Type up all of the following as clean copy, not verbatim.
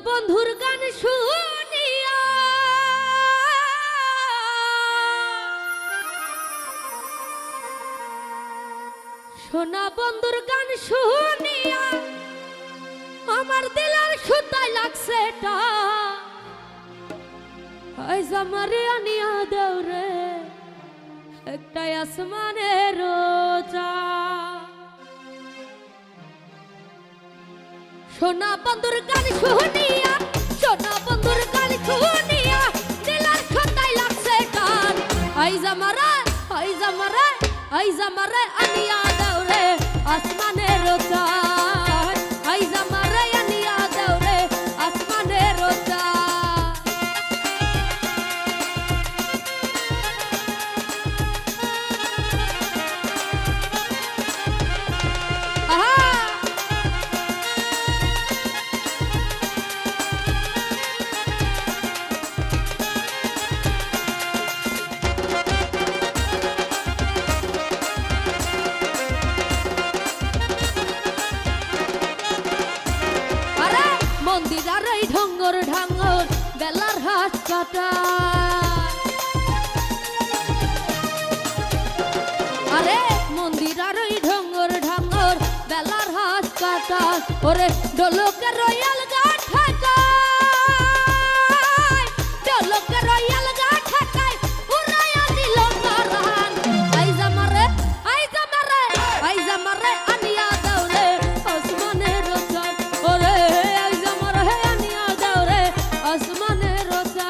বন্ধুর গান শুনিয়া সোনা বন্ধুর গান শুনিয়া আমার দিলার সুতায় লাগছে টা আইজ আমারে আনিয়া দেও রে একটাই আসমানের রোজা সোনা বন্ধুর গান শুনিয়া সোনা বন্ধুর গান শুনিয়া দিলার সুতায় লাগছে টান আইজ আমারে আনিয়া দেও রে আসমানের রোজা আইজ আমারে আনিয়া দেও রে আসমানের রোজা মন্দিরার এই ঢঙ্গর ঢাঙ্গর বেলার হাত কাটা আরে মন্দিরার এই ঢঙ্গর ঢাঙ্গর বেলার হাত কাটা ওরে ডোলকের রয়াল গাঠ ঠাকায় ডোলকের রয়াল গাঠ ঠাকায় উড়াইয়া দিল নারান আইজ আমারে আনিয়া দাও রে আসমানের রোজা ওরে আসমানের রোজা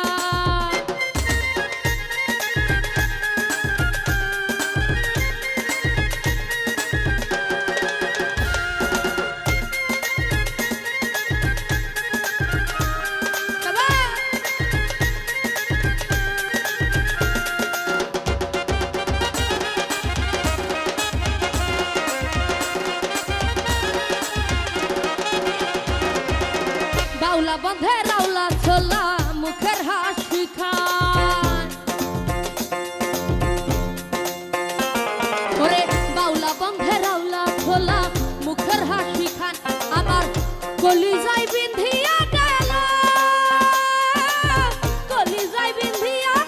বাউলা বন্ধে রাউলা ছোলা মুখের হাসি খান ওরে বাউলা বন্ধে রাউলা ছোলা মুখের হাসি খান আমার কলিজায় বিন্ধিয়া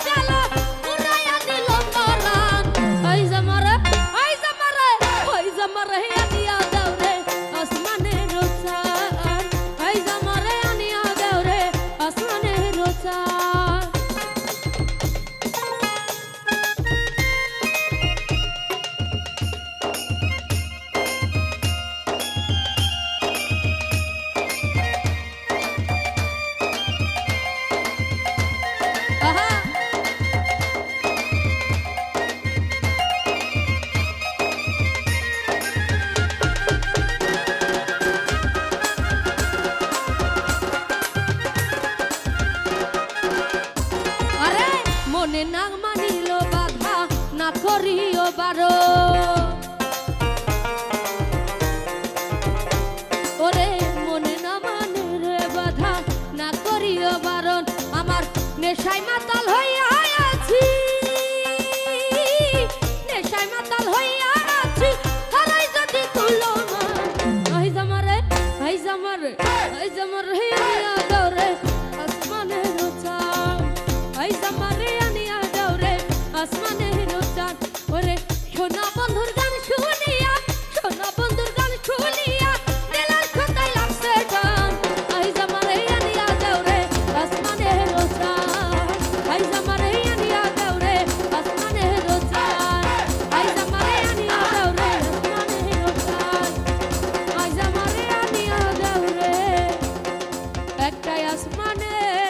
গেল উড়াইয়া দিল নরান আইজ আমারে আনিয়া দাও রে আসমানের রোজা আইজ আমারে আনিয়া দাও রে আসমানের রোজা মনে না মানিল বাধা না করিও বারো ওরে মনে না মানিল বাধা না করিও বারণ আমার নেশায় মাতাল হইয়া আছি হারাই যদি তুলো না আইজ আমারে আনিয়া দাও রে আসমানের রোজা আইজ আমারে আনিয়া দাও রে আসমানের রোজা ওরে সোনা বন্ধুর গান শুনিয়া দিলার সুতায় লাগছে টান আইজ আমারে আনিয়া দাও রে আসমানের রোজা আইজ আমারে আনিয়া দাও রে আসমানের রোজা আইজ আমারে আনিয়া দাও রে আসমানের রোজা আইজ আমারে আনিয়া দাও রে একটাই আসমানের